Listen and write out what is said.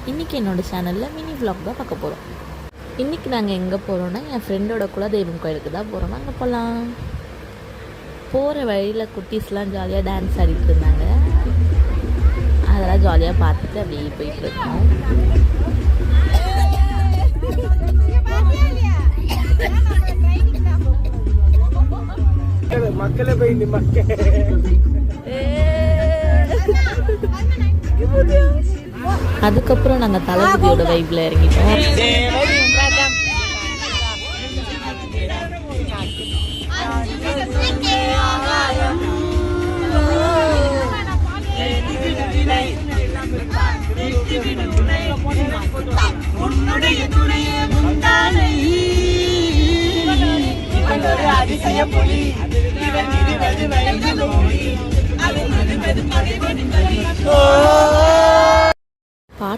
இன்றைக்கி என்னோடய சேனலில் மினி vlog தான் பார்க்க போகிறோம். இன்றைக்கி நாங்கள் எங்கே போகிறோன்னா என் ஃப்ரெண்டோட குலதெய்வம் கோயிலுக்கு தான் போகிறோம். அங்கே போகலாம். போகிற வழியில் குட்டீஸ்லாம் ஜாலியாக டான்ஸ் ஆடிட்டு இருந்தாங்க. அதெல்லாம் ஜாலியாக பார்த்துட்டு அப்படியே போயிட்டு இருக்கோம். மக்களே போய் அதுக்கப்புறம் நாங்கள் தளபதியோட வைப்பில் இறங்கிட்டோம். அதிசய பொலி